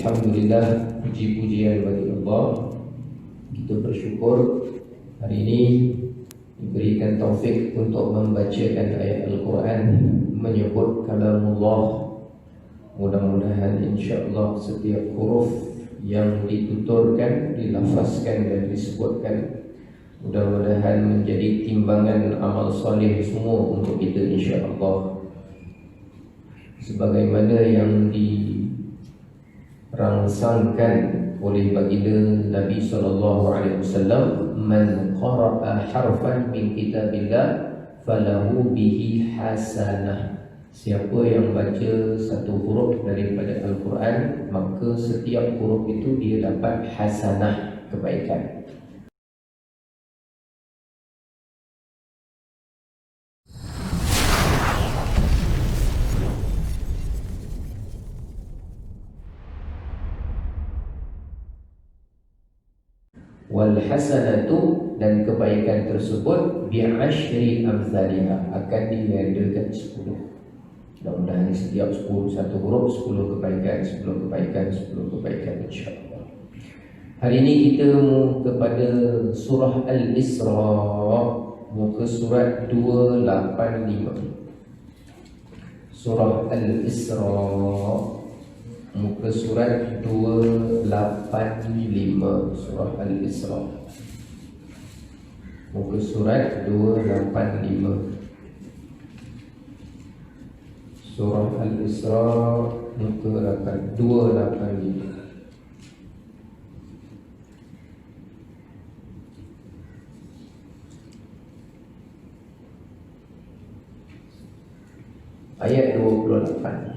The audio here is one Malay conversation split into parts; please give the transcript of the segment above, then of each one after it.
Alhamdulillah, puji-pujian bagi Allah. Kita bersyukur hari ini diberikan taufik untuk membacakan ayat Al-Quran, menyebut kalamullah. Mudah-mudahan insya-Allah setiap huruf yang dituturkan, dilafazkan dan disebutkan, mudah-mudahan menjadi timbangan amal soleh semua untuk kita insya-Allah. Sebagaimana yang dirangsangkan oleh baginda Nabi SAW, man qara'a harfan min kitabillah falahu bihi hasanah. Siapa yang baca satu huruf daripada Al-Quran, maka setiap huruf itu dia dapat hasanah, kebaikan. Wal hasanatu, dan kebaikan tersebut bi'ashri amsalihha, akan digandakan 10. Mudah-mudahan setiap 10 satu huruf 10 kebaikan, 10 kebaikan, 10 kebaikan insya-Allah. Hari ini kita kepada surah Al-Isra, muka surat 285. Surah Al-Isra, muka surat 285. Surah Al-Isra, muka surat 285. Surah Al-Isra, muka 285. Ayat 28.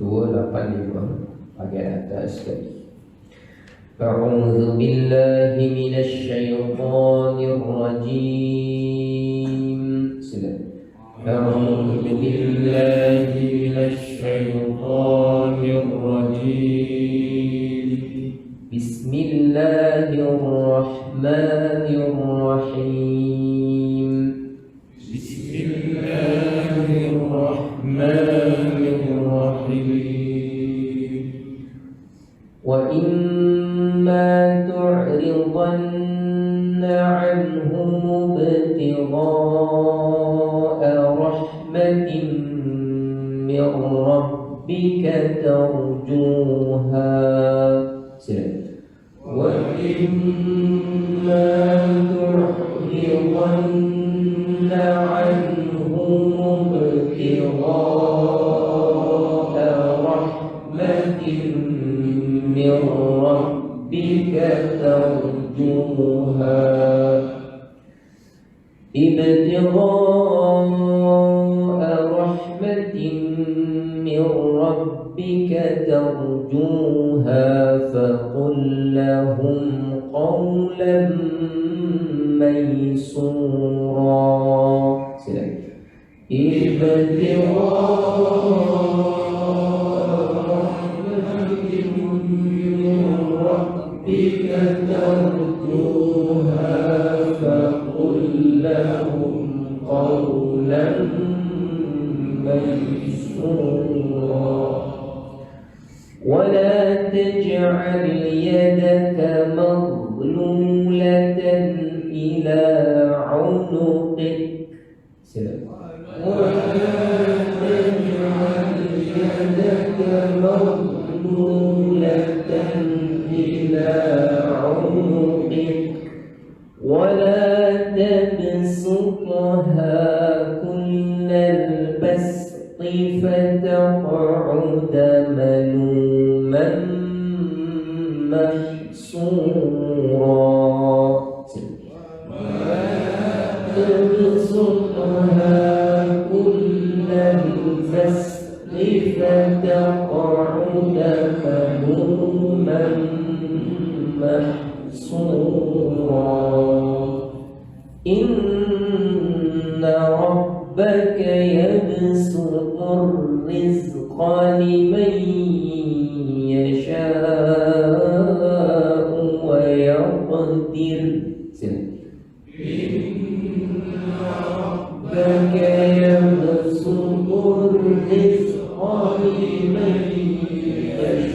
285 bagian atas tadi. A'udzu billahi minasy syaithanir rajim. Silakan. A'udzu billahi minasy syaithanir rajim. Bismillahirrahmanirrahim. Bismillahirrahmanirrahim. Wa imma tu'ridanna 'anhum ibtigha'a rahmatin min rabbika tarjuha. Silakan. Wa imma tu'ridanna 'anhum ibtigha'a rahmatin min rabbika tarjuha. Ibtigha'a rahmatin min rabbika tarjuha faqul lahum qawlan maysura. Silakan. tarjuha faqul lahum qawlan maysura. ولا تجعل يدك مغلولة إلى عنقك. ولا تجعل يدك مغلولة إلى عنقك ولا تبسطها كل البسط فتقعد ملوما محسورا. تبسطها كل البسط فتقعد ملوما محسورا. إن ربك يبسط الرزق لمن يشاء ويقدر. ربك يبسط الرزق لمن يشاء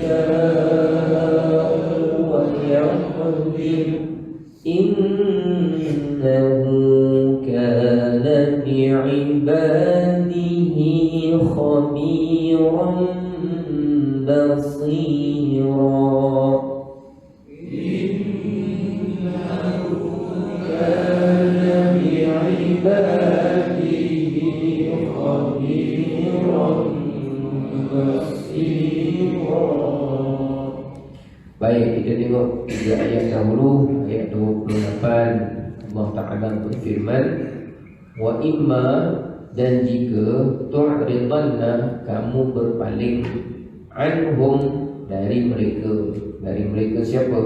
innahu kana bi'ibadihi khabiran basira. Baik, kita tengok tiga ayat dahulu. Ayat 28 Allah Ta'ala berfirman, wa imma, dan jika tu'ridanna, kamu berpaling, anhum, dari mereka. Dari mereka siapa?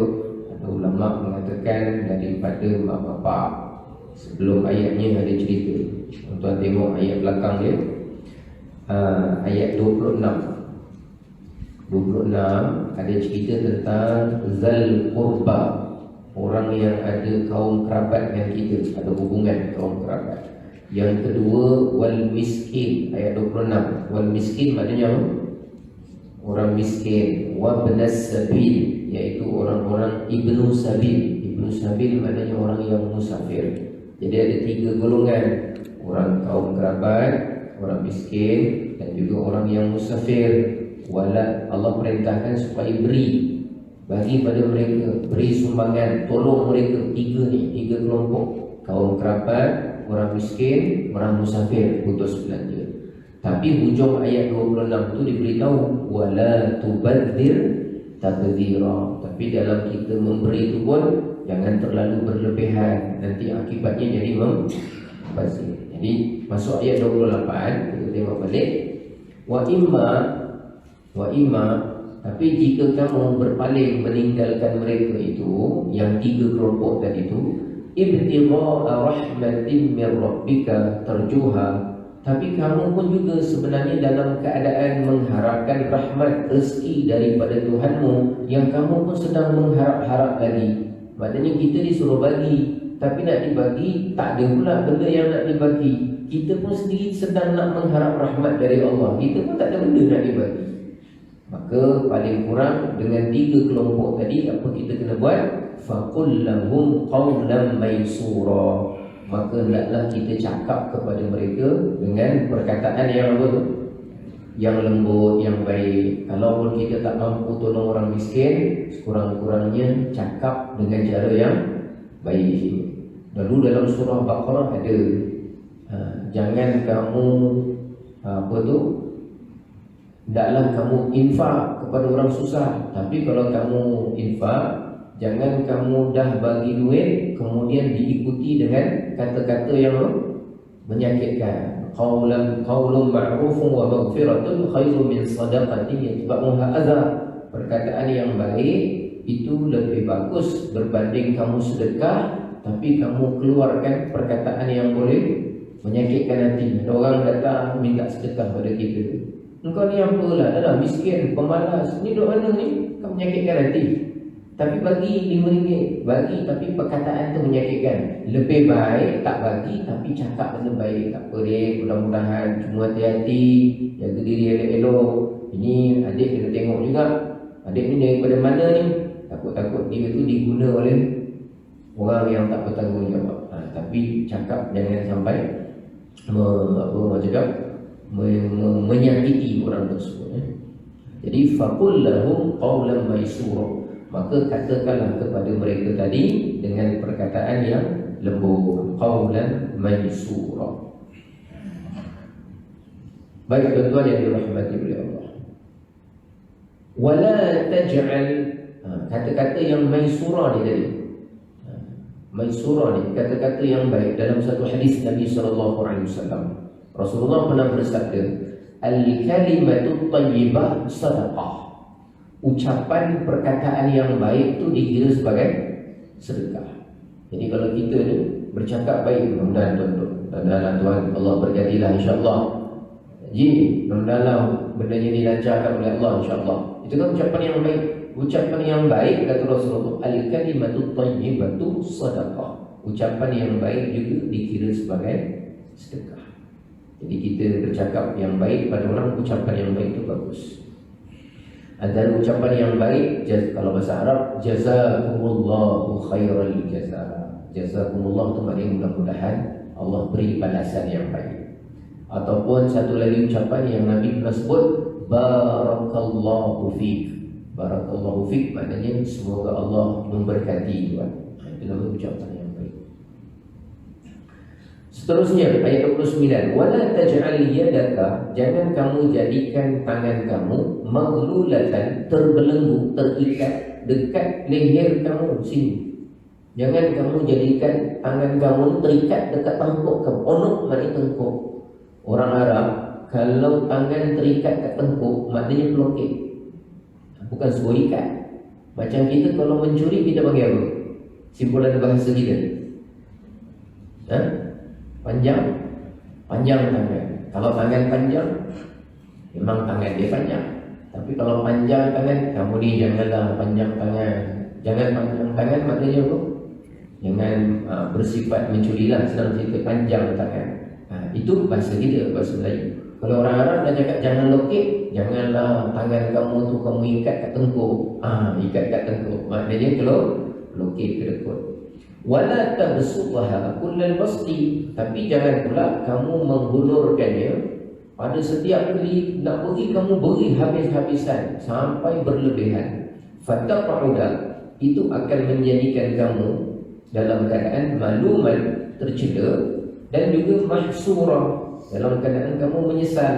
Ada ulama mengatakan daripada mak bapak. Sebelum ayatnya ada cerita. Tuan tengok ayat belakang dia, ayat 26 ada cerita tentang Zal Qurba, orang yang ada kaum kerabat dengan kita, ada hubungan kaum kerabat. Yang kedua, wal miskin, ayat 26. Wal miskin maknanya orang miskin. Wa benas sabil, iaitu orang-orang ibnu sabil. Ibnu sabil maknanya orang yang musafir. Jadi ada tiga golongan: orang kaum kerabat, orang miskin, dan juga orang yang musafir. Wala, Allah perintahkan supaya bagi pada mereka, beri sumbangan, tolong mereka. Tiga kelompok: kaum kerabat, orang miskin, orang musafir, putus belanja. Tapi hujung ayat 26 tu diberitahu wala tubadzir tabdzira. Tapi dalam kita memberi itu pun jangan terlalu berlebihan, nanti akibatnya jadi membazir. Jadi masuk ayat 28, kita tengok balik. Wa imma, tapi jika kamu berpaling meninggalkan mereka itu, yang tiga kelompok tadi itu, ibtigha'a rahmatin min rabbika tarjuha, tapi kamu pun juga sebenarnya dalam keadaan mengharapkan rahmat, rezeki daripada Tuhanmu, yang kamu pun sedang mengharap-harap lagi. Maknanya kita disuruh bagi, tapi nak dibagi tak ada pula benda yang nak dibagi. Kita pun sendiri sedang nak mengharap rahmat dari Allah, kita pun tak ada benda nak dibagi. Maka paling kurang dengan tiga kelompok tadi, apa kita kena buat? Faqul lahum qawlan maysura, maka hendaklah kita cakap kepada mereka dengan perkataan yang apa tu? Yang lembut, yang baik. Kalau pun kita tak mampu tolong orang miskin, sekurang-kurangnya cakap dengan cara yang baik. Lalu dalam surah Baqarah ada, jangan kamu hendaklah kamu infak kepada orang susah. Tapi kalau kamu infak, jangan kamu dah bagi duit kemudian diikuti dengan kata-kata yang menyakitkan. Qaulun ma'rufun wa maghfiratun khairun min sadaqatin yatba'uha adza. Perkataan yang baik itu lebih bagus berbanding kamu sedekah tapi kamu keluarkan perkataan yang boleh menyakitkan hati. Orang datang minta sedekah pada kita, engkau ni apalah, dah miskin, pemalas, ni duk mana ni, kau menyakitkan hati. Tapi bagi RM5, bagi tapi perkataan tu menyakitkan. Lebih baik tak bagi tapi cakap benda baik. Tak apa dek, mudah-mudahan cuma hati-hati, jaga diri elok-elok. Ini adik kena tengok juga, adik ni daripada mana ni, takut-takut dia tu diguna oleh orang yang tak bertanggungjawab. Tapi cakap jangan sampai menyakiti orang tersebut. Jadi faqul lahum qawlan maysura, maka katakanlah kepada mereka tadi dengan perkataan yang lembut. Qawlan maysura. Baik tuan-tuan yang dirahmati oleh Allah, wala taj'al, kata-kata yang maysura ni tadi, maysura ni kata-kata yang baik. Dalam satu hadis Nabi SAW, Rasulullah pernah bersabda, al-kalimatu thayyibah sadaqah. Ucapan perkataan yang baik itu dikira sebagai sedekah. Jadi kalau kita ni bercakap baik, mudah-mudahan tuan, Allah berjadilah insya-Allah. Jadi mudah-mudahan benda ini dilancarkan oleh Allah insya-Allah. Itu kan ucapan yang baik. Ucapan yang baik, kata Rasulullah, al-kalimatu thayyibatu sadaqah. Ucapan yang baik juga dikira sebagai sedekah. Jadi kita bercakap yang baik pada orang, ucapan yang baik itu bagus. Antara ucapan yang baik, kalau bahasa Arab, jazakumullahu khairal jazaa. Jazakumullah itu maknanya mudah-mudahan Allah beri balasan yang baik. Ataupun satu lagi ucapan yang Nabi pernah sebut, barakallahu fiik. Barakallahu fiik maknanya semoga Allah memberkati tuan. Itu nama ucapan yang baik. Seterusnya ayat 29, wala taj'al yadaka, jangan kamu jadikan tangan kamu maghlulatan, terbelenggu, terikat dekat leher kamu sini. Jangan kamu jadikan tangan kamu terikat dekat tengkuk kamu. Onok maknanya tengkuk. Orang Arab kalau tangan terikat kat tengkuk maknanya pelokek, bukan sebuah ikat. Macam kita kalau mencuri kita panggil apa? Simpulan bahasa kita, panjang tangan. Kalau tangan panjang, memang tangan dia panjang. Tapi kalau panjang tangan, kamu ni janganlah panjang tangan. Jangan panjang tangan maknanya apa? Jangan bersifat mencurilah, sedang cerita panjang tangan. Itu bahasa kita, bahasa Melayu. Kalau orang Arab dah cakap jangan lokek, janganlah tangan kamu tu kamu ikat kat tengkuk. Ikat kat tengkuk maknanya kalau lokek ke dekut. Wala tabsutha kullal basti, tapi jangan pula kamu menghulurkannya pada setiap kali nak beri, kamu beri habis-habisan sampai berlebihan. Fataqauda, itu akan menjadikan kamu dalam keadaan maluman, tercela, dan juga mahsurah, dalam keadaan kamu menyesal.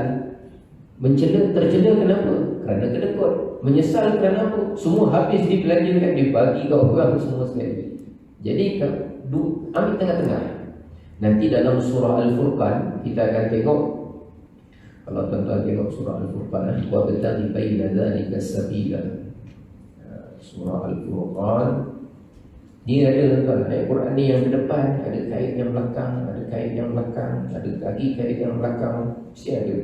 Tercela kenapa? Kerana kedekut. Menyesal kerana apa? Semua habis dibelanjakan, dibagi ke orang semua sekali. Jadi ambil tengah-tengah. Nanti dalam surah Al-Furqan kita akan tengok. Kalau tuan-tuan tengok surah Al-Furqan, wa bataghi baina dzalika sabila. Surah Al-Furqan dia ada tuan, ayat Quran ni yang ke depan, ada kait yang belakang, ada kait yang belakang, ada lagi kait yang belakang, mesti ada.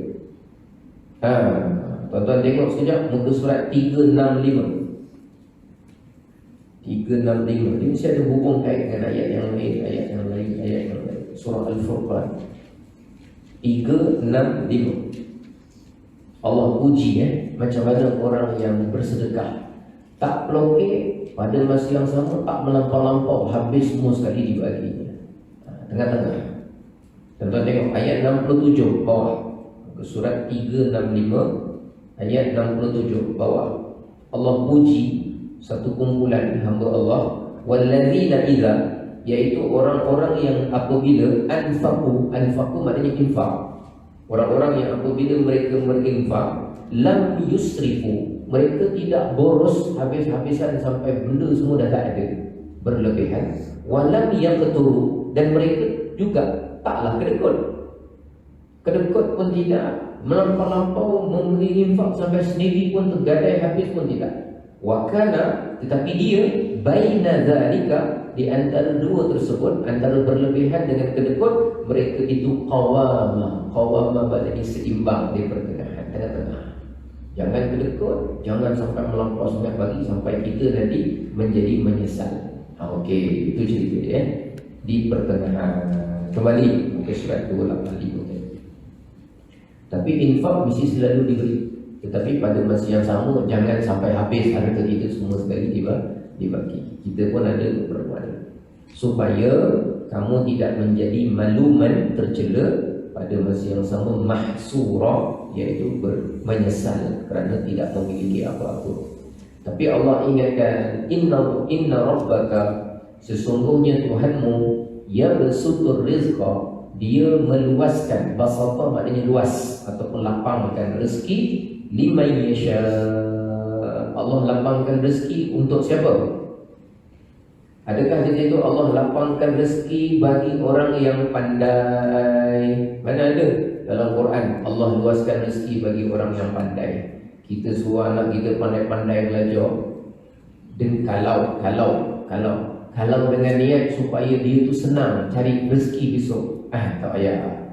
Tuan-tuan tengok sekejap muka surat 365. 365 dia mesti ada hubung kait dengan ayat yang lain, ayat yang lain. Surah Al-Furqan 365. Allah puji macam mana orang yang bersedekah, tak pelokek, pada masa yang sama tak melampau-lampau, habis semua sekali dibagi. Tengah-tengah. Tuan-tuan tengok ayat 67 bawah, surat 365 ayat 67 bawah. Allah puji satu kumpulan hamba Allah, walladzina idza, iaitu orang-orang yang apabila anfaqu maknanya infak. Orang-orang yang apabila mereka berinfak, lam yusrifu, mereka tidak boros habis-habisan sampai benda semua dah tak ada, berlebihan. Walam yaqturu, dan mereka juga taklah kedekut. Kedekut pun tidak, melampau-lampau memberi infak sampai sendiri pun tergadai habis pun tidak. Wakana, tetapi dia baina zalika, di antara dua tersebut, antara berlebihan dengan kedekut, mereka itu qawama maknanya seimbang di pertengahan, tengah-tengah. Jangan kedekut, jangan sampai melampau sangat bagi sampai kita nanti menjadi menyesal. Okey, itu cerita dia di pertengahan. Kembali ke surat 285. Tapi infak mesti selalu diberi, tetapi pada masa yang sama jangan sampai habis harta kita semua sekali dibagi. Kita pun ada keperluan, supaya kamu tidak menjadi maluman, tercela, pada masa yang sama mahsurah, iaitu menyesal kerana tidak memiliki apa-apa. Tapi Allah ingatkan, inna rabbaka, sesungguhnya Tuhanmu, yabsutur rizqa, dia meluaskan, basata maknanya luas ataupun lapangkan rezeki, liman yasha, Allah lapangkan rezeki untuk siapa? Adakah di situ Allah lapangkan rezeki bagi orang yang pandai? Mana ada dalam Quran Allah luaskan rezeki bagi orang yang pandai? Kita suruh anak kita pandai-pandai belajar, dan kalau dengan niat supaya dia tu senang cari rezeki besok, tak payah.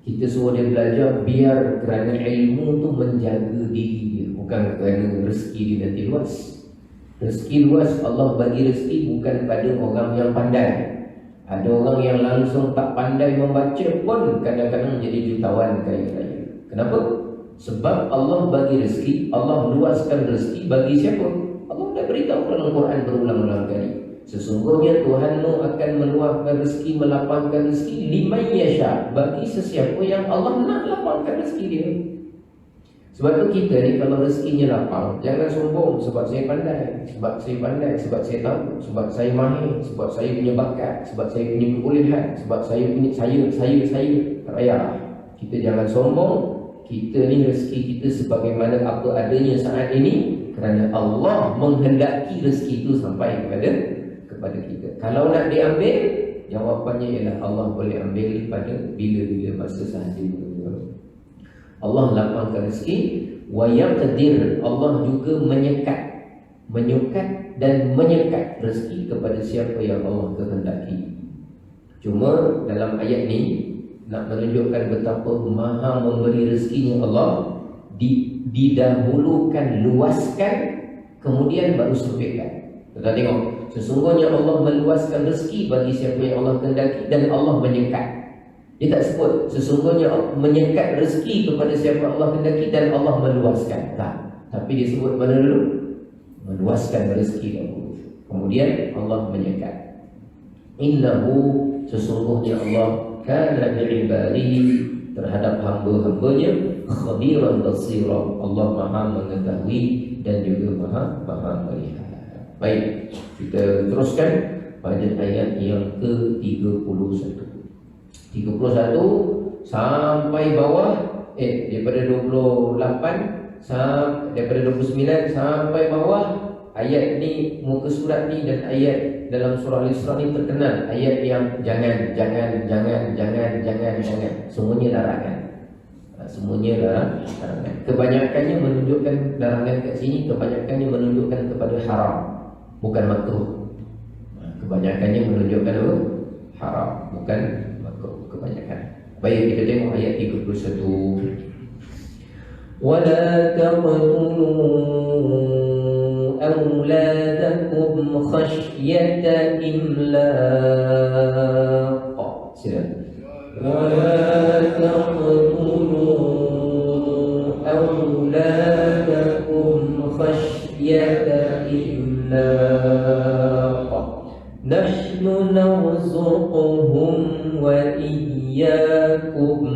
Kita suruh dia belajar biar kerana ilmu tu menjaga diri dia, bukan kerana rezeki dia nanti luas. Rezeki luas, Allah bagi rezeki bukan pada orang yang pandai. Ada orang yang langsung tak pandai membaca pun kadang-kadang jadi jutawan kaya-kaya. Kenapa? Sebab Allah bagi rezeki, Allah luaskan rezeki bagi siapa? Allah dah beritahu dalam Quran berulang-ulang kali. Sesungguhnya Tuhanmu akan meluahkan rezeki, melapangkan rezeki liman yasha, bagi sesiapa yang Allah nak lapangkan rezeki dia. Sebab tu kita ni kalau rezekinya lapang, jangan sombong sebab saya pandai, sebab saya tahu, sebab saya mahir, sebab saya punya bakat, sebab saya punya kebolehan, sebab saya punya saya. Tak payah. Kita jangan sombong. Kita ni rezeki kita sebagaimana apa adanya saat ini kerana Allah menghendaki rezeki itu sampai kepada kita. Kalau nak diambil, jawapannya ialah Allah boleh ambil pada bila-bila masa sahaja. Allah lapangkan rezeki, wa yaqdir, Allah juga menyukat dan menyekat rezeki kepada siapa yang Allah kehendaki. Cuma dalam ayat ni nak menunjukkan betapa maha memberi rezekinya Allah, didahulukan, luaskan, kemudian baru sempitkan. Kita tengok, sesungguhnya Allah meluaskan rezeki bagi siapa yang Allah kehendaki dan Allah menyekat. Dia tak sebut sesungguhnya menyekat rezeki kepada siapa Allah kehendaki dan Allah meluaskan. Tak. Tapi dia sebut mana dulu? Meluaskan rezeki dahulu. Kemudian Allah menyekat. Innahu, sesungguhnya Allah kana bi'ibadihi, terhadap hamba-hambanya, khabiran basira, Allah maha mengetahui dan juga maha melihat. Baik, kita teruskan pada ayat yang ke-31 sampai bawah, daripada 28 daripada 29 sampai bawah. Ayat ni, muka surat ni dan ayat dalam surah Al-Isra ni terkenal ayat yang jangan. Semuanya larangan. Semuanya larangan. Kebanyakannya menunjukkan larangan kat sini, kebanyakannya menunjukkan kepada haram, bukan makruh. Kebanyakannya menunjukkan apa? Haram, bukan makruh. Kebanyakan. Baik, kita tengok ayat 31. وَلَا تَقْتُلُوا أَوْلَادَكُمْ خَشْيَةَ إِمْلَاقٍ. Silakan. وَلَا تَقْتُلُوا أَوْلَادَكُمْ خَشْيَةَ إِمْلَاقٍ نَحْنُ نَرْزُقُهُمْ وَإِيَّاكُمْ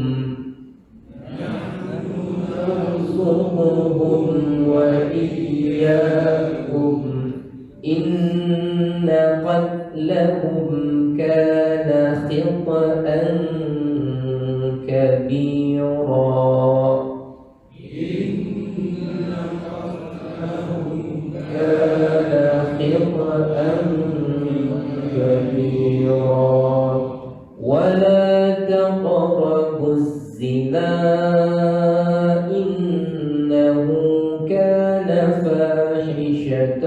إِنَّ قَتْلَهُمْ كَانَ خِطْأً كَبِيرًا. وَلَا تَقْرَبُوا الزِّنَا إِنَّهُ كَانَ فَاحِشَةً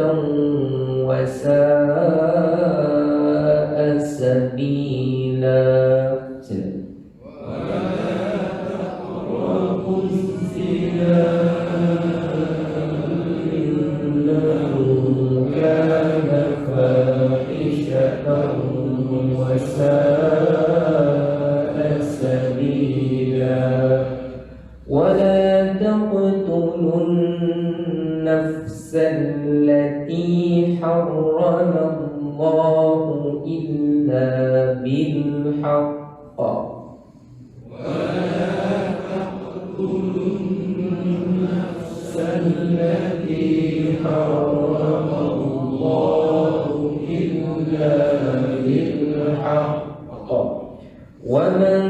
وَسَاءَ سَبِيلًا. ولا تقتلوا النفس التي حرم الله إلا بالحق. ولا تقتلوا النفس التي حرم الله إلا بالحق. ومن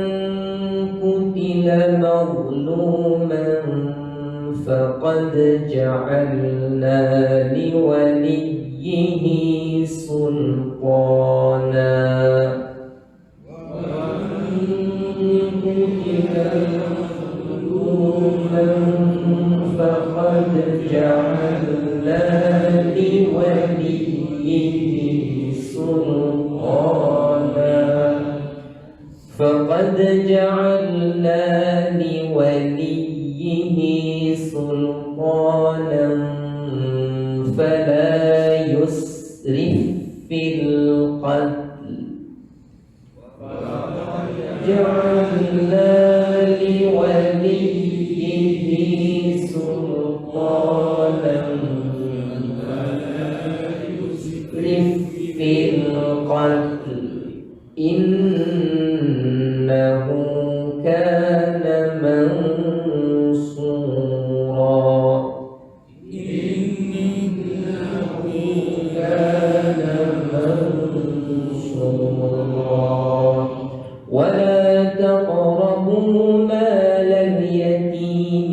قتل مظلوما فقد جعلنا لوليه سلطانا. ومن قتل مظلوما فقد جعلنا لوليه سلطانا. فقد جعلنا لوليه سلطانا فلا يسرف في القتل. جعلنا لوليه الله ولا تقربوا مال اليتيم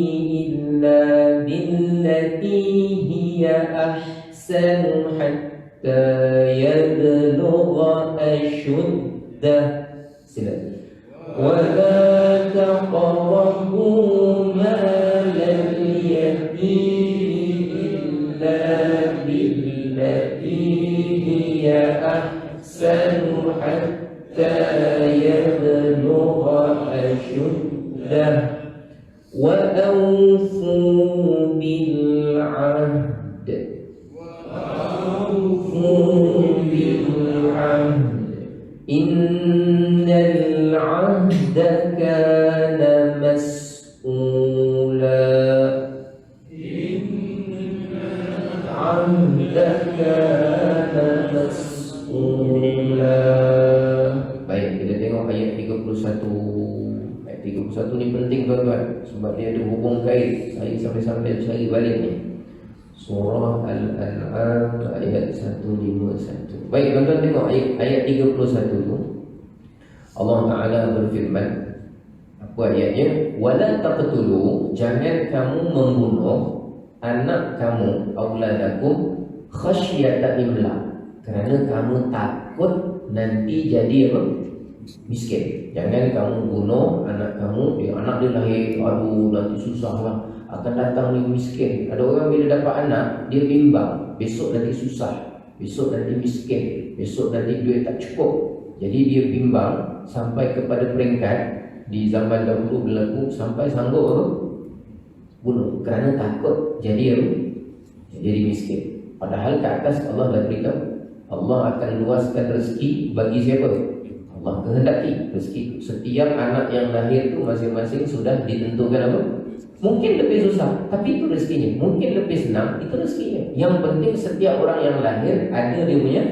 إلا بالتي هي أحسن حتى يبلغ أشده. Silakan. ولا تقربوا مال اليتيم إلا بالتي هي أحسن حتى يبلغ أشده وأوفوا بالعهد إن العهد كان مسؤولا. العهد كان مسؤولا. Baik, kita tengok ayat 31. Ayat 31 ni penting tuan-tuan, sebab dia ada hubung kait. Saya sampai-sampai cari balik ni. Surah Al-An'am ayat 151. Baik, tuan-tuan tengok ayat 31 tu. Allah Ta'ala berfirman, apa ayatnya? Wala taqtulu, jangan kamu membunuh anak kamu, auladakum, khasyata imlaq, kerana kamu takut nanti jadi apa? Miskin. Jangan kamu bunuh anak kamu, anak dia lahir, aduh nanti susah lah, akan datang ni miskin. Ada orang bila dapat anak, dia bimbang, besok nanti susah, besok nanti miskin, besok nanti duit tak cukup. Jadi dia bimbang sampai kepada peringkat di zaman dahulu berlaku sampai sanggup apa? Bunuh, kerana takut jadi apa? Jadi miskin. Padahal ke atas Allah dah beritahu, Allah akan luaskan rezeki bagi siapa? Allah kehendaki rezeki. Setiap anak yang lahir tu masing-masing sudah ditentukan apa? Mungkin lebih susah, tapi itu rezekinya. Mungkin lebih senang, itu rezekinya. Yang penting setiap orang yang lahir ada dia punya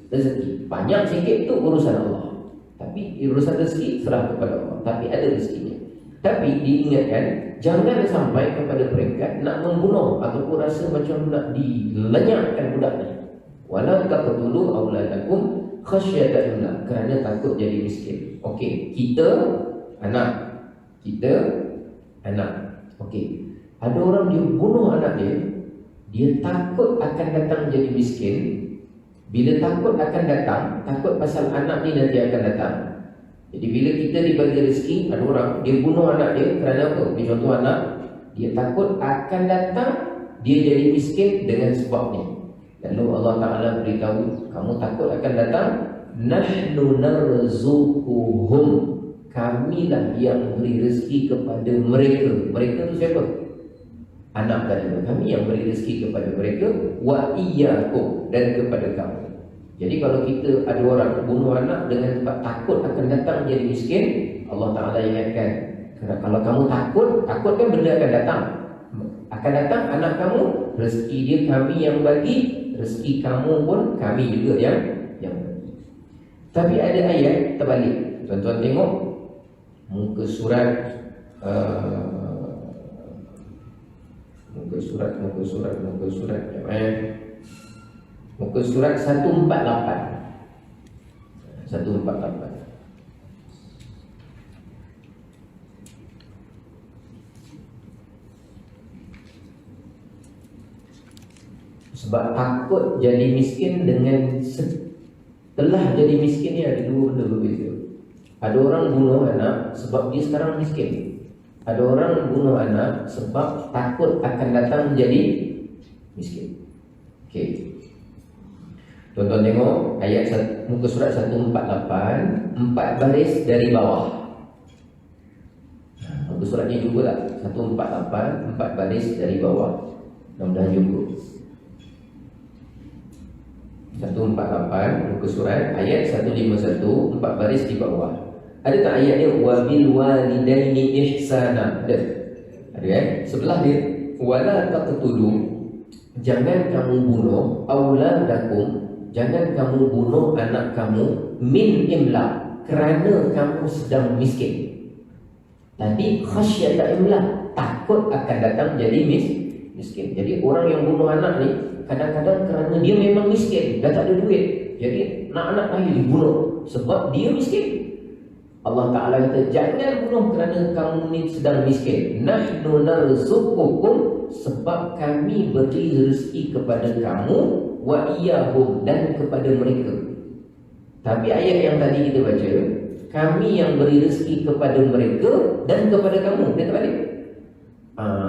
rezeki. Banyak sikit itu urusan Allah, tapi urusan rezeki serah kepada Allah. Tapi ada rezekinya. Tapi diingatkan, jangan sampai kepada peringkat nak membunuh ataupun rasa macam nak dilenyapkan budaknya. Walau taqtulu auladakum khasyata imlaq, kerana takut jadi miskin. Okey, kita anak. Okey, ada orang dia bunuh anak dia takut akan datang jadi miskin. Bila takut akan datang, takut pasal anak ni nanti akan datang. Jadi bila kita dibagi rezeki, ada orang dia bunuh anak dia kerana apa? Dia contoh anak, dia takut akan datang dia jadi miskin dengan sebab ni. Lalu Allah Ta'ala beritahu, kamu takut akan datang, nahnu narzuquhum, kamilah yang beri rezeki kepada mereka. Mereka tu siapa? Anak tadi. Kami yang beri rezeki kepada mereka, wa iyyakum, dan kepada kamu. Jadi kalau kita ada orang bunuh anak dengan sebab takut akan datang jadi miskin, Allah Ta'ala ingatkan, kalau kamu takut kan benda akan datang. Akan datang anak kamu, rezeki dia kami yang bagi, rezeki kamu pun kami juga yang bagi. Tapi ada ayat terbalik. Tuan-tuan tengok muka surat muka surat 148. Sebab takut jadi miskin dengan setelah jadi miskin ni ada dua benda berbeza. Ada orang bunuh anak sebab dia sekarang miskin. Ada orang bunuh anak sebab takut akan datang jadi miskin. Okey. Tuan-tuan tengok ayat muka surat 148, 4 baris dari bawah. Muka surat ni juga tak? 148, 4 baris dari bawah. Mudah-mudahan cukup. 148 muka surat ayat 151, 4 baris di bawah. Ada tak ayatnya wabil walidaini ihsana? Ada sebelah dia wala taqtulu, jangan kamu bunuh auladakum, jangan kamu bunuh anak kamu min imlaq, kerana kamu sedang miskin. Tadi khasyata imlaq, takut akan datang jadi miskin. Jadi orang yang bunuh anak ni kadang-kadang kerana dia memang miskin, dah tak ada duit. Jadi anak lahir dibunuh sebab dia miskin. Allah Ta'ala kata, jangan bunuh kerana kamu ni sedang miskin. Nahnu narzuqukum, sebab kami beri rezeki kepada kamu, wa iyahum, dan kepada mereka. Tapi ayat yang tadi kita baca, kami yang beri rezeki kepada mereka dan kepada kamu. Dia terbalik.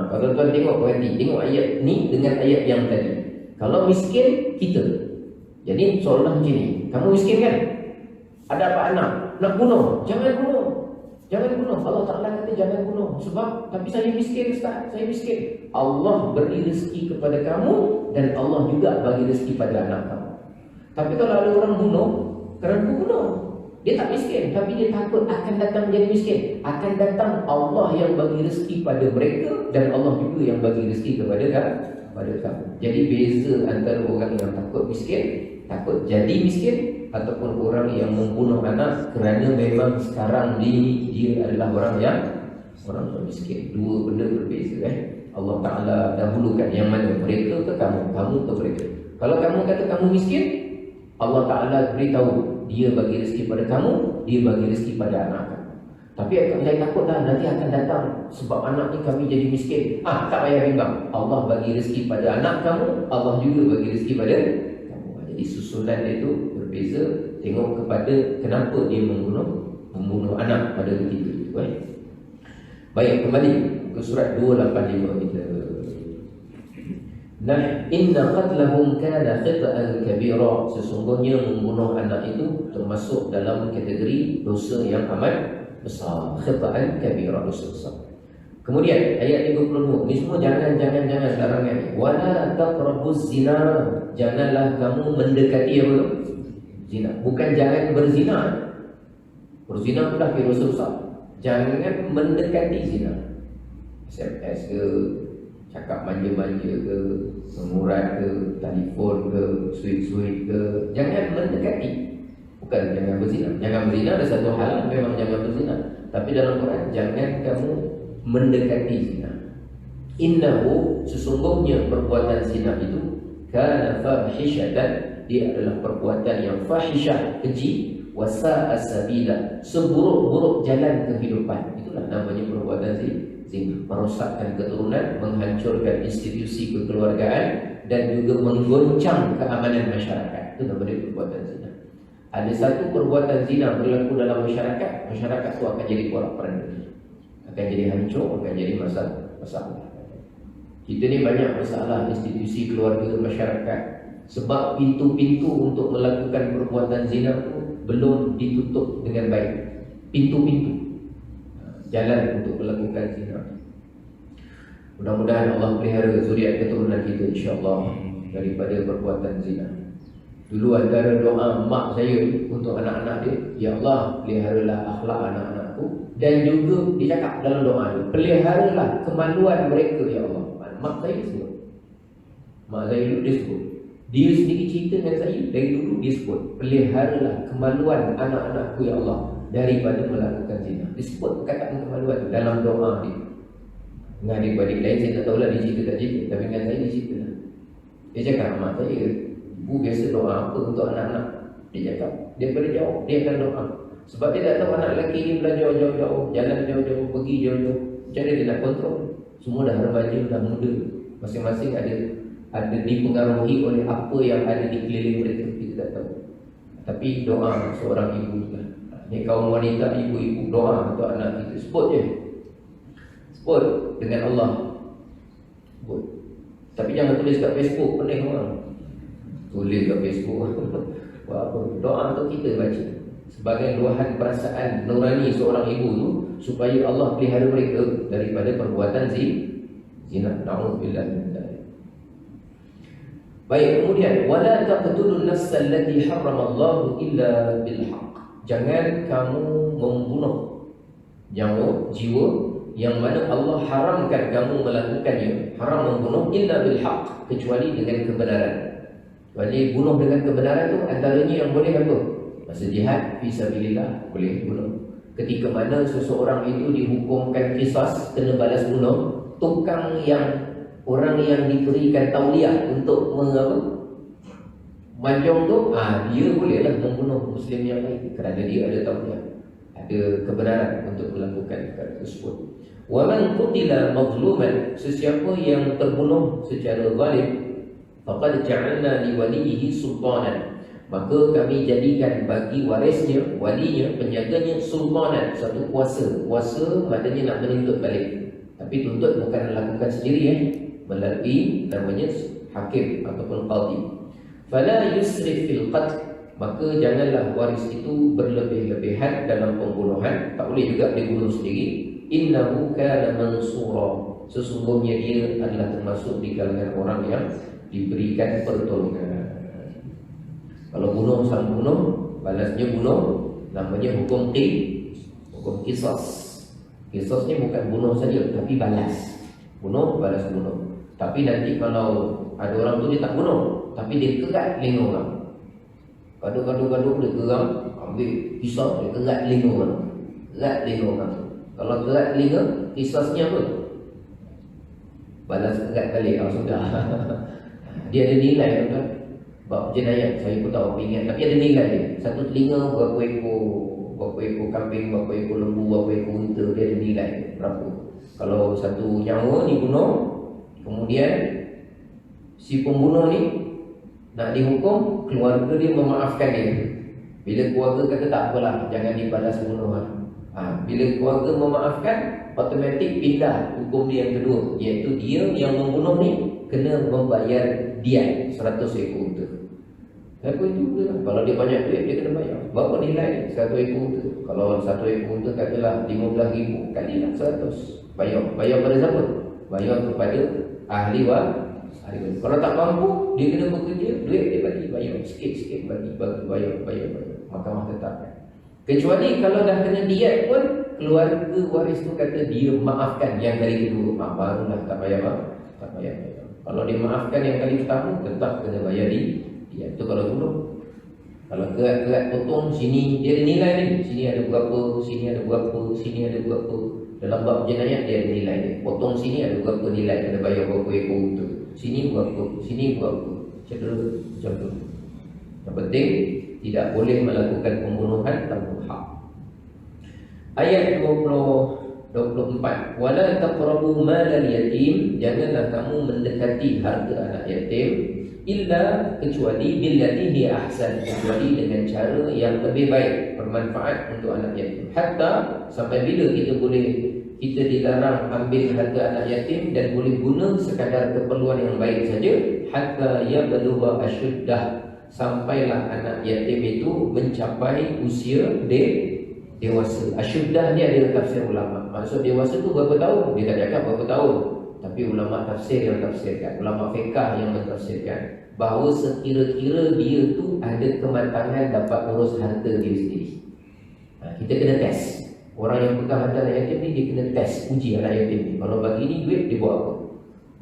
Kalau tuan tengok berarti, tengok ayat ni dengan ayat yang tadi. Kalau miskin, kita. Jadi soalan macam ni, kamu miskin kan? Ada apa anak? Nak bunuh? Jangan bunuh. Jangan bunuh. Allah Ta'ala kata jangan bunuh. Sebab, tapi saya miskin Ustaz, saya miskin. Allah beri rezeki kepada kamu dan Allah juga bagi rezeki pada anak kamu. Tapi kalau ada orang bunuh, kerana bunuh, dia tak miskin, tapi dia takut akan datang menjadi miskin. Akan datang Allah yang bagi rezeki pada mereka dan Allah juga yang bagi rezeki kepada kamu. Jadi beza antara orang yang takut miskin, takut jadi miskin, ataupun orang yang membunuh anak kerana memang sekarang ni dia adalah orang yang miskin. Dua benda berbeza. Allah Ta'ala dahulukan yang mana, mereka ke kamu, kamu ke mereka. Kalau kamu kata kamu miskin, Allah Ta'ala beritahu dia bagi rezeki pada kamu, dia bagi rezeki pada anak kamu. Tapi saya takutlah nanti akan datang sebab anak ni kami jadi miskin. Tak payah bimbang, Allah bagi rezeki pada anak kamu, Allah juga bagi rezeki pada kamu. Jadi susunan itu berbeza, tengok kepada kenapa dia membunuh anak pada ketika itu. Baik, kembali ke surat 285 kita. Inna qatlahum kana khita'an kabira, sesungguhnya membunuh anak itu termasuk dalam kategori dosa yang amat besar. Khita'an kabira, dosa besar. Kemudian ayat 32, ni semua jangan larangan. Wala taqrabuz zina, janganlah kamu mendekati apa tu? Zina. Bukan jangan berzina. Berzina pula kira dosa besar. Jangan mendekati zina. SMS ke, cakap manja-manja ke, mengurat ke, telefon ke, sweet ke, jangan mendekati. Bukan jangan berzina. Jangan berzina ada satu hal, memang jangan berzina. Tapi dalam Quran, jangan kamu mendekati zina. Innahu, sesungguhnya perbuatan zina itu kana fahishatan, dia adalah perbuatan yang fahisyah, keji, wasa'a sabila, seburuk-buruk jalan kehidupan. Itulah namanya perbuatan zina. Merosakkan keturunan, menghancurkan institusi kekeluargaan, dan juga menggoncang keamanan masyarakat. Itu namanya perbuatan zina. Ada satu perbuatan zina berlaku dalam masyarakat, masyarakat itu akan jadi porak-poranda, akan jadi hancur, akan jadi masalah. Kita ni banyak masalah institusi keluarga, masyarakat, sebab pintu-pintu untuk melakukan perbuatan zina itu belum ditutup dengan baik. Pintu-pintu jalan untuk melakukan zina. Mudah-mudahan Allah pelihara zuriat keturunan kita insya-Allah daripada perbuatan zina. Dulu antara doa mak saya untuk anak-anak dia, ya Allah peliharalah akhlak anak-anakku, dan juga dia cakap dalam doa dia, peliharalah kemaluan mereka ya Allah. Mak saya sebut. Mak saya dulu dia sebut. Dia sendiri cerita dengan saya dari dulu, dia sebut, peliharalah kemaluan anak-anakku ya Allah daripada melakukan zina. Dia sebut perkataan kemaluan dalam doa dia. Dengan adik-adik lain saya tak tahulah dia cerita tak cerita, tapi dengan saya dia cerita. Dia cakap, mak saya, ibu biasa doa apa untuk anak-anak? Dia cakap, daripada jauh dia akan doa. Sebab dia tak tahu anak lelaki ni belajar jauh-jauh, jalan jauh-jauh, pergi jauh-jauh. Macam mana dia nak kontrol? Semua dah remaja, dah muda, masing-masing ada dipengaruhi oleh apa yang ada di keliling mereka, kita tak tahu. Tapi doa seorang ibu juga. Ni kaum wanita, ibu-ibu doa untuk anak kita. Sebut je. Sebut dengan Allah. Sebut. Tapi jangan tulis kat Facebook, pening orang. Tulis kat Facebook. Buat apa? Doa untuk kita baca. Sebagai luahan perasaan nurani seorang ibu tu, supaya Allah pelihara mereka daripada perbuatan zina. Na'udzubillah min dzalik. Baik, kemudian wala taqtulun nafsal lati harramallahu illa bil haqq. Jangan kamu membunuh jiwa yang mana Allah haramkan kamu melakukannya. Haram membunuh illa bil haqq, kecuali dengan kebenaran. Jadi bunuh dengan kebenaran tu antaranya yang boleh apa? Masa jihad fisabilillah boleh bunuh. Ketika mana seseorang itu dihukumkan qisas, kena balas bunuh, orang yang diberikan tauliah untuk Mahjong tu dia bolehlah membunuh Muslim yang lain kerana dia ada tauhid, ada kebenaran untuk melakukan perkara tersebut. Wa man qutila mazluman, sesiapa yang terbunuh secara zalim, faqad ja'alna li waliyhi sultanan, maka kami jadikan bagi warisnya, walinya, penjaganya, sultanan, satu kuasa. Kuasa maknanya nak menuntut balik, tapi tuntut bukan lakukan sendiri, melalui namanya hakim ataupun qadi. Fala yusrif fil qatl, maka janganlah waris itu berlebih-lebihan dalam pembunuhan. Tak boleh juga dibunuh sendiri. Innahu kana mansura, sesungguhnya dia adalah termasuk di kalangan orang yang diberikan pertolongan. Kalau bunuh sang bunuh, balasnya bunuh, namanya hukum qisas. Qisas ni bukan bunuh saja, tapi balas. Bunuh, balas bunuh. Tapi nanti kalau ada orang tu dia tak bunuh, tapi dia kerat telinga orang, gaduh-gaduh dia geram, ambil pisau, dia kerat telinga orang, kerat telinga orang. Kalau kerat telinga, qisasnya apa? Balas kerat balik. Sudah. Dia ada nilai, tuan. Bab jenayah saya pun tak ingat, tapi ada nilai dia. Satu telinga berapa ekor kambing, berapa ekor lembu, berapa ekor unta, dia ada nilai berapa. Kalau satu nyawa dibunuh, kemudian si pembunuh ni nak dihukum, keluarga dia memaafkan dia. Bila keluarga kata tak apalah, jangan dibalas bunuh. Bila keluarga memaafkan, automatik pindah hukum dia yang kedua, iaitu dia yang membunuh ni kena membayar diat 100 ekor unta. Apa itu lah. Kalau dia banyak duit, dia kena bayar. Berapa nilai 1 ekor unta? Kalau 1 ekor unta katalah 15,000, kalilah 100. Bayar pada siapa? Bayar kepada ahli waris. Kalau tak mampu, dia kena bekerja, duit dia bagi, bayar sikit-sikit, bagi bayar. Mahkamah tetapkan. Kecuali kalau dah kena diat pun, keluarga waris tu kata dia maafkan yang kali kedua, barulah tak bayar. Kalau dia maafkan yang kali pertama, tetap kena bayar diat. Itu kalau bunuh. Kalau kerat potong sini, dia ada nilai ni. Sini ada berapa, sini ada berapa, sini ada berapa. Dalam bab jenayah dia ada nilai dia. Potong sini ada berapa nilai, kena bayar berapa ekor unta. Sini berapa, sini berapa. Macam tu. Yang penting tidak boleh melakukan pembunuhan tanpa hak. Ayat 24. Wala taqrabu malal yatim, janganlah kamu mendekati harta anak yatim, illa, kecuali billati hi ahsan, kecuali dengan cara yang lebih baik, bermanfaat untuk anak yatim. Hatta, sampai bila kita dilarang ambil harta anak yatim dan boleh guna sekadar keperluan yang baik saja. Hatta yablugha asyuddah, sampailah anak yatim itu mencapai usia dewasa. Asyuddah ni ada tafsir ulama. Maksud dewasa tu berapa tahun? Dia tak cakap berapa tahun, tapi ulama tafsir yang tafsirkan, ulama fiqah yang mentafsirkan bahawa sekira-kira dia tu ada kematangan dapat urus harta dia sendiri. Kita kena test. Orang yang pegang harta anak yatim ni, dia kena test, uji anak yatim ni. Kalau bagi ni duit, dia buat apa?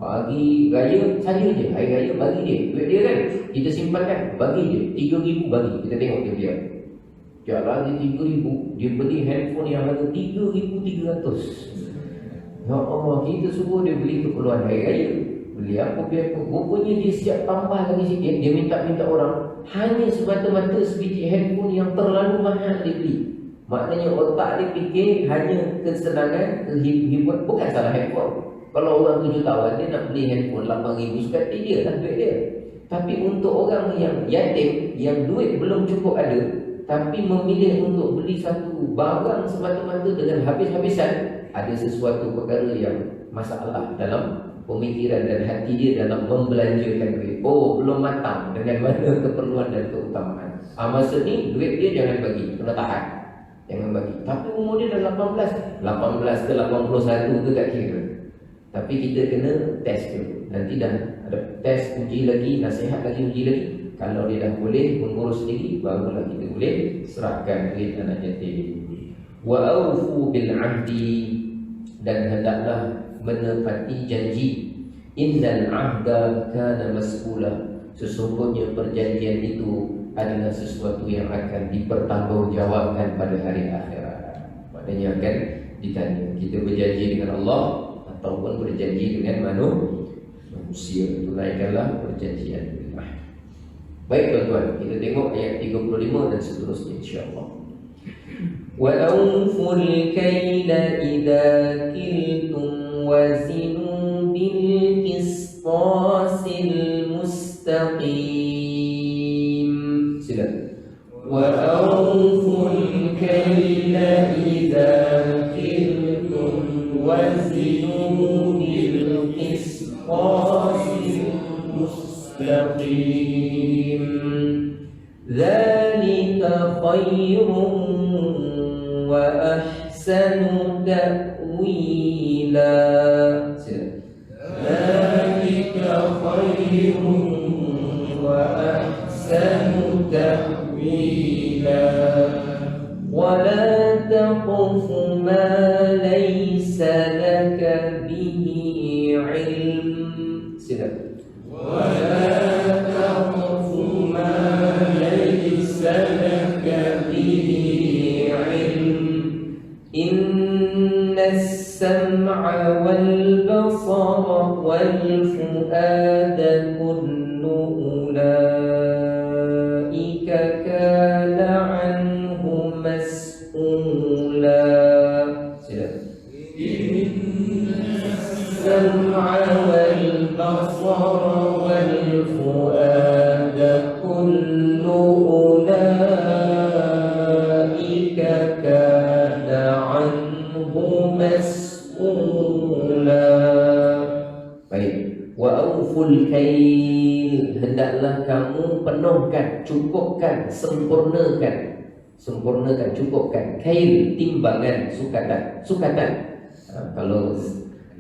Bagi raya saja je, hari raya bagi dia. Duit dia kan, kita simpankan, bagi dia 3,000 bagi. Kita tengok dia. Sekejap lagi 3,000, dia beli handphone yang harga 3,300. Ya Allah, kita suruh dia beli keperluan hari raya, beli apa-apa. Rupanya dia siap tambah lagi sikit. Dia minta orang hanya semata-mata sebiji handphone yang terlalu mahal dia beli. Maknanya otak dia fikir hanya kesenangan, kehiburan. Bukan salah handphone. Kalau orang 7 tahun dia nak beli handphone 8,000, suka hati dia lah duit dia. Tapi untuk orang yang yatim, yang duit belum cukup ada, tapi memilih untuk beli satu barang semata-mata dengan habis-habisan, ada sesuatu perkara yang masalah dalam pemikiran dan hati dia dalam membelanjakan duit. Belum matang dengan mana keperluan dan keutamaan. Masa ni duit dia jangan bagi, kena tahan, jangan bagi. Tapi umur dia dah 18 ke 81 ke tak kira. Tapi kita kena test dulu. Nanti dah ada test, uji lagi, nasihat lagi, uji lagi. Kalau dia dah boleh mengurus sendiri, barulah kita boleh serahkan duit anak yatim. Wa aufu bil ahdi, dan hendaklah menepati janji. Innal ahda kana mas'ula, sesungguhnya perjanjian itu adalah sesuatu yang akan dipertanggungjawabkan pada hari akhirat. Maknanya akan ditanya. Kita berjanji dengan Allah ataupun berjanji dengan manusia, tunaikanlah perjanjian. Baik tuan-tuan, kita tengok ayat 35 dan seterusnya insya-Allah. Wa awful kaila idza kiltum wazinu bil qistasil mustaqim. Silakan. Wa awful kaila idza kiltum wazinu bil qistasil mustaqim. Dzalika khairun wa ahsanu ta'wila. Dzalika khairun wa ahsanu ta'wila. Wa la taqfu ma laysa laka bihi 'ilm. Silakan. Wa la taqfu ma laysa laka bihi 'ilm. Inna as-sam'a wal basara wal fu'ada kullu ulaika kana 'anhu mas'ula. Inna as-sam'a wal basara wal fu'ada kullu ulaika kana 'anhu mas'ula. Baik. Wa auful kail, hendaklah kamu penuhkan, cukupkan, sempurnakan, cukupkan. Kail, timbangan, sukatan.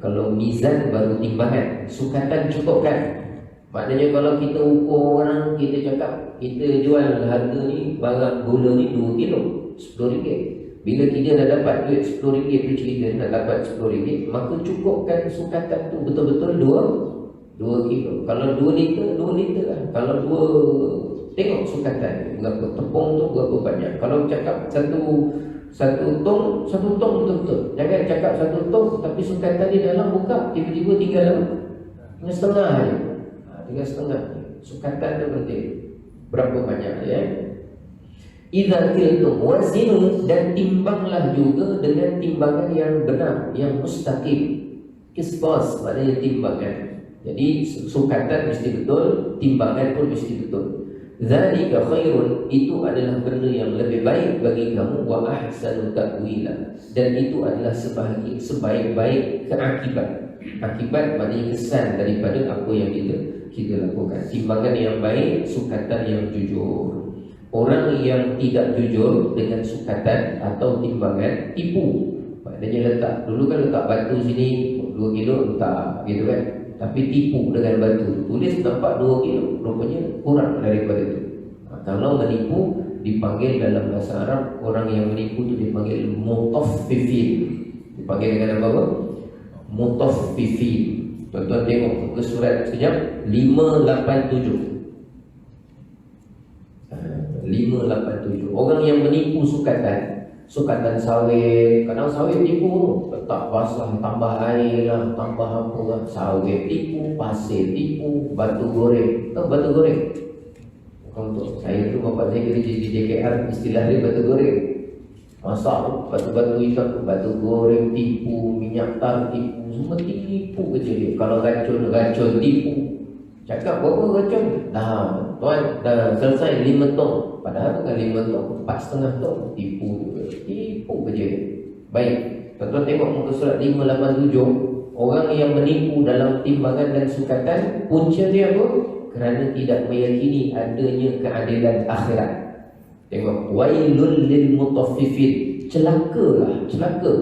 Kalau mizan baru timbangan, sukatan cukupkan. Maknanya kalau kita ukur orang, kita cakap kita jual harga ni barang gula ni 2 kilo RM10. Bila kita dah dapat duit RM10 tu cerita nak dapat RM10, maka cukupkan sukatan tu betul-betul 2 kilo. Kalau 2 liter lah. Kalau 2, tengok sukatan berapa tepung tu berapa banyak. Kalau cakap satu tong betul-betul. Jangan cakap 1 tong tapi sukatan di dalam buka tiba-tiba tinggal setengah je. Tinggal setengah. Sukatan tu penting. Berapa banyak ya? Idza kiltum wazinu, dan timbanglah juga dengan timbangan yang benar, yang mustaqim. Qistas maknanya timbangan. Jadi sukatan mesti betul, timbangan pun mesti betul. Zalika khairun, itu adalah benda yang lebih baik bagi kamu. Wa ahsanu ta'wila, dan itu adalah sebaik-baik keakibat. Akibat maknanya kesan daripada apa yang kita lakukan. Timbangan yang baik, sukatan yang jujur. Orang yang tidak jujur dengan sukatan atau timbangan tipu. Maknanya letak, dulu kan letak batu sini 2 kilo letak gitu kan. Tapi tipu dengan batu. Tulis nampak 2 kilo, rupanya kurang daripada itu. Kalau menipu dipanggil dalam bahasa Arab, orang yang menipu itu dipanggil mutaffifin. Dipanggil dengan apa? Mutaffifin. Tuan-tuan tengok ke surat sekejap 587. 587. Orang yang menipu sukatan sawit. Kadang sawit tipu, letak basah, tambah air lah, tambah apa lah. Sawit tipu, pasir tipu, batu goreng. Tahu batu goreng? Untuk saya tu bapak saya kerja di JKR, istilah dia batu goreng. Masak batu-batu hitam, batu goreng tipu, minyak tar tipu, semua tipu kerja dia. Kalau racun tipu. Cakap berapa racun? Dah, tuan, dah selesai 5 tong. Padahal bukan 5 tong, 4,5 tong. Tipu juga. Tipu kerja. Baik, tuan-tuan tengok muka surat 587. Orang yang menipu dalam timbangan dan sukatan, punca dia apa? Kerana tidak meyakini adanya keadilan akhirat. Tengok, wailul lil mutaffifin. Celaka,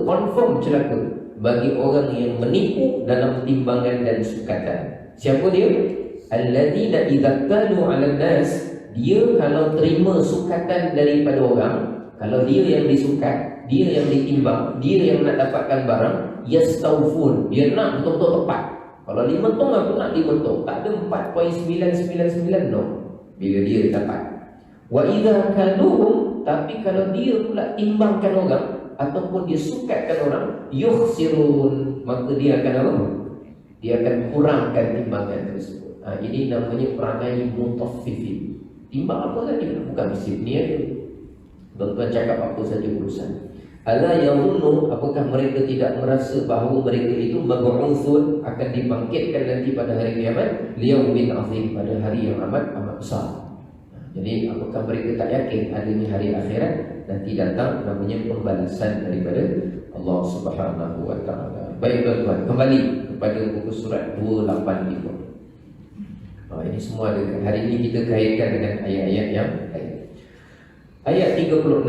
confirm celaka bagi orang yang menipu dalam timbangan dan sukatan. Siapa dia? Alladzina idza qalu 'alan nas, dia kalau terima sukatan daripada orang, kalau dia yang disukat, dia yang ditimbang, dia yang nak dapatkan barang, yastawfun, dia nak betul-betul tepat. Kalau 5 tong aku nak 5 tong, tak ada 4.999 no. Bila dia dapat. Wa idza kaluhum, tapi kalau dia pula timbangkan orang ataupun dia sukatkan orang, yukhsirun, maka dia akan apa? Dia akan kurangkan timbangan tersebut. Ini namanya perangai mutaffifin. Timbang apa saja, bukan mesti niat tu. Tuan-tuan cakap apa saja urusan. Ala yadhunnu, apakah mereka tidak merasa bahawa mereka itu mab'utsun, akan dibangkitkan nanti pada hari kiamat, liyaumin azim, pada hari yang amat besar. Jadi apakah mereka tak yakin adanya hari akhirat, nanti datang namanya pembalasan daripada Allah Subhanahu wa taala. Baik tuan-tuan, kembali kepada buku surat 285. Ini semua ada. Hari ini kita kaitkan dengan ayat-ayat yang lain. Ayat 36,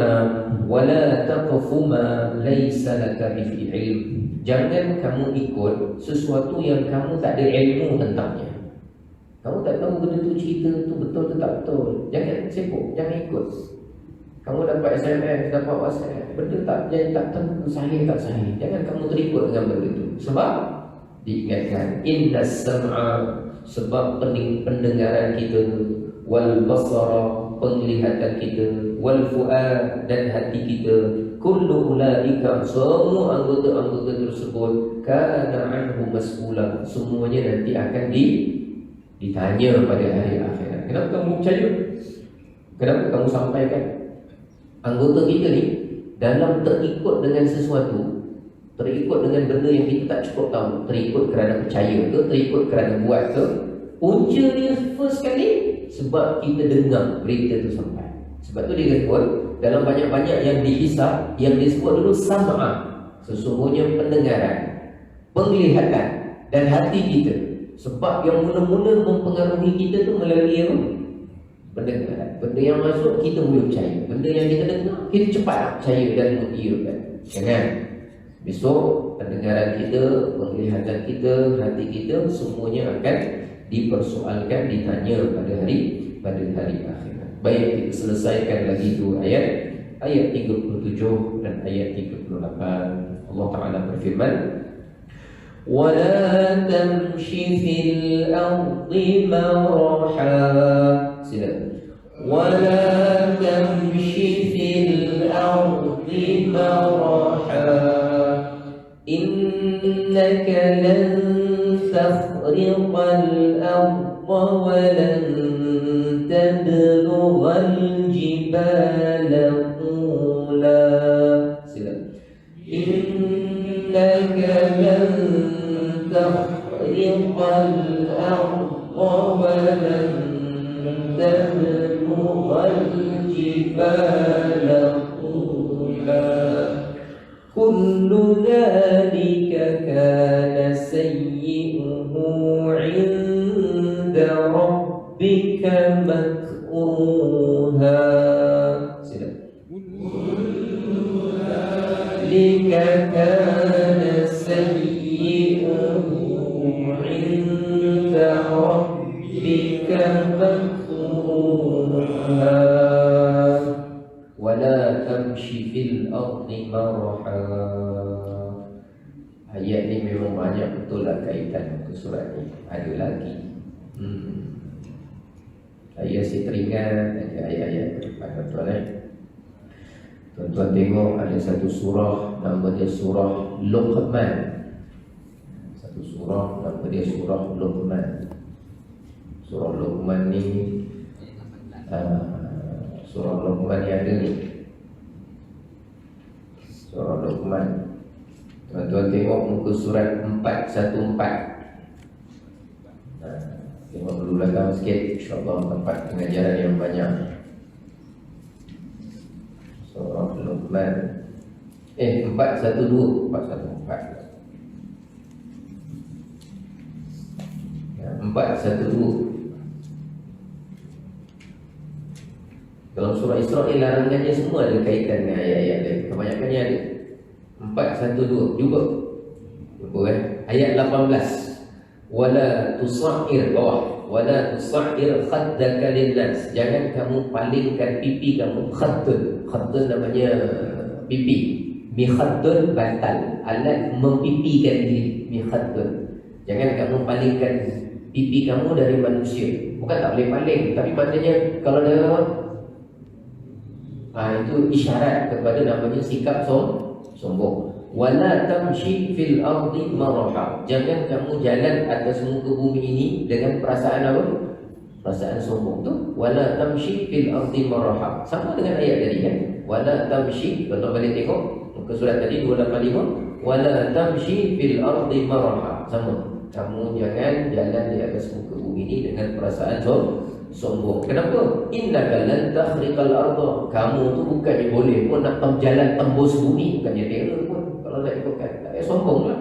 wala taqfu ma laysa laka bihi ilm. Jangan kamu ikut sesuatu yang kamu tak ada ilmu tentangnya. Kamu tak tahu benda tu, cerita tu betul atau tak betul. Jangan sibuk, jangan ikut. Kamu dapat SMS, dapat WhatsApp, benda tak tentu sahih tak sahih, jangan kamu terikut dengan benda tu. Sebab diingatkan, innas sam'a, sebab pendengaran kita, wal basara, penglihatan kita, wal fuad, dan hati kita, kullu ulaika, semua anggota-anggota tersebut, kana anhu mas'ula, semuanya nanti akan ditanya pada hari akhirat. Kenapa kamu percaya? Kenapa kamu sampaikan? Anggota kita ni dalam terikut dengan sesuatu, terikut dengan benda yang kita tak cukup tahu, terikut kerana percaya ke, terikut kerana buat ke, punca dia first kali sebab kita dengar berita tu sampai. Sebab tu dia kata dalam banyak-banyak yang dihisab, yang disebut dulu sam'a, sesungguhnya pendengaran, penglihatan dan hati kita. Sebab yang mula-mula mempengaruhi kita tu melalui apa? Pendengaran. Benda yang masuk kita boleh percaya, benda yang kita dengar kita cepat nak percaya dan mengiyakan. Jangan. Besok pendengaran kita, penglihatan kita, hati kita, semuanya akan dipersoalkan, ditanya pada hari akhirat. Baik, kita selesaikan lagi dua ayat 37 dan ayat 38. Allah Ta'ala berfirman, وَلَا تَمْشِ فِي الْأَرْضِ مَرَحًا. Silakan. وَلَا تَمْشِ فِي الْأَرْضِ مَرَحًا إِنَّكَ لَن تَخْرِقَ الْأَرْضَ وَلَن تَبْلُغَ الْجِبَالَ طُولًا. Silakan. إِنَّكَ لَن تخرق الأرض ولن تبلغ الجبال طولا كل ذلك كان سيئه عند ربك مكروها. ذلك كان سيئه عند ربك مكروها ولا تمشي في الأرض مرحا. Ayat ni memang banyak betul lah kaitan ke surat ni. Ada lagi. Saya si teringat ayat-ayat ke depan tuan-tuan. Tuan-tuan tengok ada satu surah, nama dia surah Luqman. Satu surah, nama dia surah Luqman. Surah Luqman ni surah Luqman yang ada ni, surah Luqman. Tuan-tuan tengok muka surat 414. Tengok dulu belakang sikit, insyaAllah tempat pengajaran yang banyak. Surah Luqman 414. 412. Dalam surah Isra ni larangannya semua ada kaitan dengan ayat-ayat lain. Kebanyakannya ada. 412 juga. Ayat 18. Wala tusa'ir, bawah. Wala tusa'ir khaddaka linnas. Jangan kamu palingkan pipi kamu. Khaddun. Khaddun namanya pipi. Mikhaddun bantal. Alat mempipikan diri. Mikhaddun. Jangan kamu palingkan pipi kamu dari manusia. Bukan tak boleh paling, tapi maknanya kalau ada itu isyarat kepada namanya sikap sombong. Wala tamshi fil ardi maraha. Jangan kamu jalan atas muka bumi ini dengan perasaan apa? Perasaan sombong tu wala tamshi fil ardi maraha. Sama dengan ayat tadi kan. Wala tamshi, tuan-tuan balik tengok muka surat tadi 285, wala tamshi fil ardi maraha. Sama. Kamu jangan jalan di atas muka bumi ini dengan perasaan sombong. Kenapa? Innaka lan takhriqal arda. Kamu tu bukannya boleh pun nak jalan tembus bumi, bukannya terror pun. Kalau nak ikutkan, tak payah sombonglah.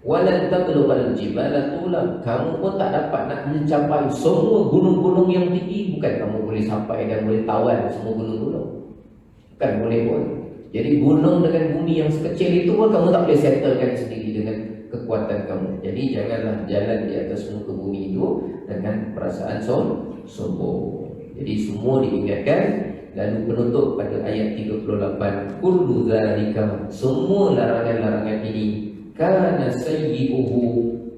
Walan tablughal jibala tula. Kamu pun tak dapat nak mencapai semua gunung-gunung yang tinggi. Bukan kamu boleh sampai dan boleh tawan semua gunung-gunung. Bukan boleh pun. Jadi gunung dengan bumi yang sekecil itu pun kamu tak boleh settlekan sendiri dengan kekuatan kamu. Jadi janganlah jalan di atas muka bumi itu dengan perasaan sombong. Jadi semua diingatkan. Lalu penutup pada ayat 38, kullu dzalika, semua larangan-larangan ini, kana sayyi'uhu,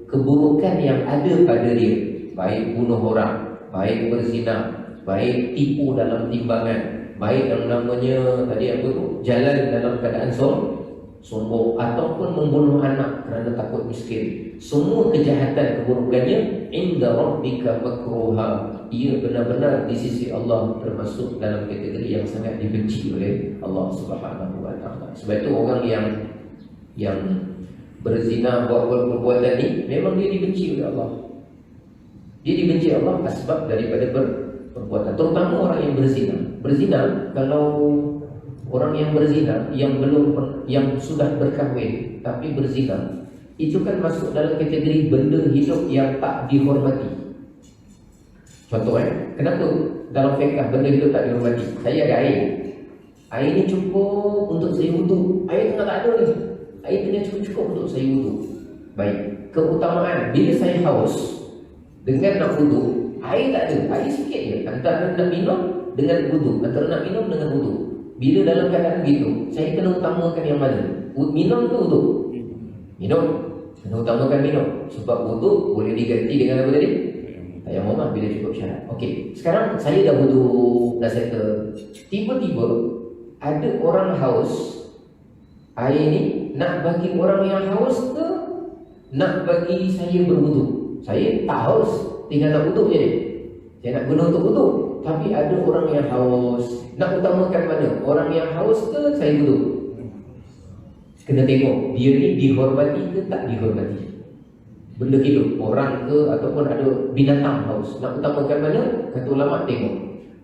keburukan yang ada pada dia, baik bunuh orang, baik berzina, baik tipu dalam timbangan, baik yang namanya tadi apa tu, jalan dalam keadaan sombong, ataupun membunuh anak kerana takut miskin. Semua kejahatan keburukannya inda rabbika makruha, ia benar-benar di sisi Allah termasuk dalam kategori yang sangat dibenci oleh Allah Subhanahu wa taala. Sebab itu orang yang berzina, buat perbuatan ni, memang dia dibenci oleh Allah. Dia dibenci Allah sebab daripada perbuatan, terutama orang yang berzina. Berzina, kalau orang yang berzina yang sudah berkahwin tapi berzina, itu kan masuk dalam kategori benda hidup yang tak dihormati. Contoh kenapa dalam fiqh benda hidup tak dihormati? Saya ada air. Air ni cukup untuk saya wudu. Air tengah tak ada ni. Air tengah cukup untuk saya wudu. Baik, keutamaan bila saya haus dengan nak wudu, air tak ada. Air sikit je. Antara nak minum dengan wudu, antara nak minum dengan wudu. Bila dalam keadaan begitu, saya kena utamakan yang mana? Minum ke wudu? Minum. Kena utamakan minum. Sebab wudu boleh diganti dengan apa tadi? Tayamum bila cukup syarat. Okey, sekarang saya dah wudu, dah settle. Tiba-tiba ada orang haus. Air ni nak bagi orang yang haus ke nak bagi saya berwudu? Saya tak haus, tinggal nak wudu je. Saya nak guna untuk wudu. Tapi ada orang yang haus, nak utamakan mana? Orang yang haus ke saya wudu? Kena tengok dia ni dihormati ke tak dihormati. Benda hidup, orang ke ataupun ada binatang haus, nak utamakan mana? Kata ulama tengok.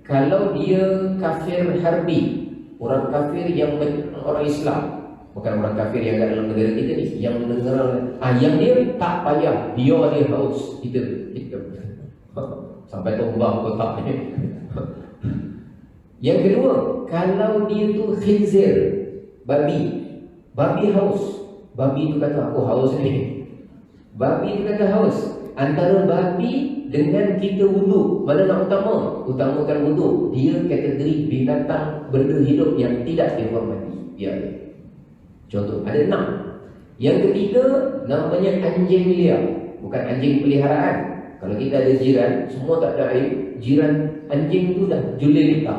Kalau dia kafir harbi, orang kafir yang orang Islam, bukan orang kafir yang ada dalam negara kita ni, yang yang dia tak payah, biar dia haus, kita sampai tumbang kotak ni. Yang kedua, kalau dia tu khinzir, babi haus, babi tu kata aku haus ni. Babi itu kata haus. Antara babi dengan kita wudu, mana nak utama? Utamakan wudu. Dia kategori binatang, benda hidup yang tidak dihormati. Ya. Contoh, ada 6. Yang ketiga, namanya anjing liar. Bukan anjing peliharaan. Kalau kita ada jiran, semua tak ada air, jiran anjing tu dah julil kita.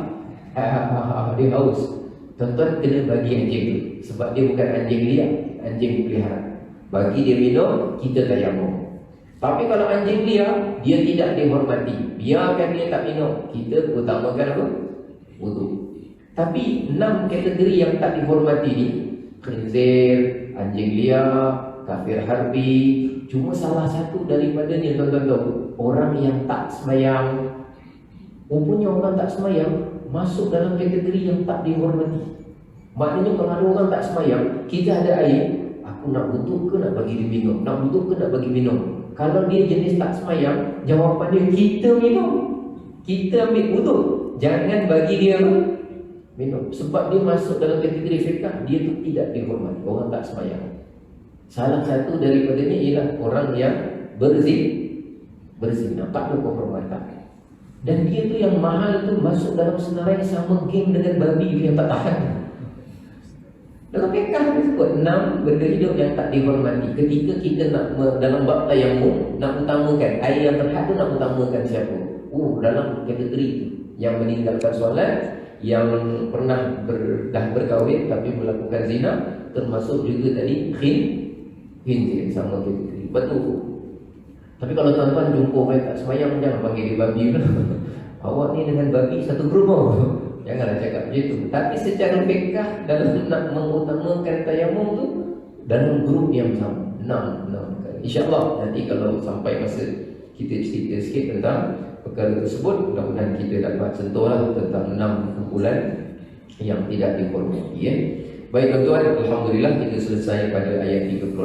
Dia haus. Tuan-tuan kena bagi anjing tu. Sebab dia bukan anjing liar, anjing peliharaan. Bagi dia minum, kita tayamum. Tapi kalau anjing liar, dia tidak dihormati, biarkan dia tak minum, kita utamakan apa? Wudu. Tapi 6 kategori yang tak dihormati ni, khinzir, anjing liar, kafir harbi, cuma salah satu daripadanya tuan-tuan tahu, orang yang tak semayang. Rupanya orang tak semayang masuk dalam kategori yang tak dihormati. Maknanya kalau ada orang tak semayang, kita ada air, aku nak wudu ke nak bagi dia minum? Nak wudu ke nak bagi minum? Kalau dia jenis tak semayang, jawapan dia kita minum. Kita ambil wudu. Jangan bagi dia minum. Sebab dia masuk dalam kategori fiqh, dia tu tidak dihormati. Orang tak semayang. Salah satu daripadanya ialah orang yang berzina. Tak ada kehormatan. Dan dia tu yang mahal tu masuk dalam senarai sama geng dengan babi yang tak tahan. Dalam fiqh disebut 6 benda hidup yang tak dihormati. Ketika kita nak dalam bab tayamum, nak utamakan air yang terhad tu, nak utamakan siapa? Dalam kategori itu, yang meninggalkan solat, yang pernah dah berkahwin tapi melakukan zina, termasuk juga tadi khinzir sama kategori. Betul. Tapi kalau tuan-tuan jumpa orang tak semayang, jangan panggil dia babi. awak ni dengan babi satu gerumah. Janganlah cakap macam itu. Tapi secara fiqh dalam nak mengutamakan tayamum tu dalam grup yang sama, 6 kali. InsyaAllah nanti kalau sampai masa kita cerita sikit tentang perkara tersebut, mudah-mudahan kita dapat sentuhlah tentang 6 kumpulan yang tidak dihormati ya. Baik tuan-tuan, alhamdulillah kita selesai pada ayat 38.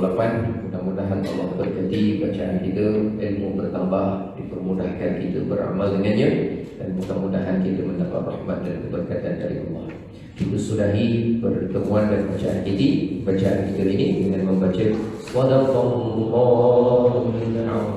Mudah-mudahan Allah berkati bacaan kita, ilmu bertambah, dipermudahkan kita beramal dengannya, dan mudah-mudahan kita mendapat rahmat dan keberkatan dari Allah. Kita sudahi pertemuan dan bacaan kita ini dengan membaca Sadaqallahul Azim.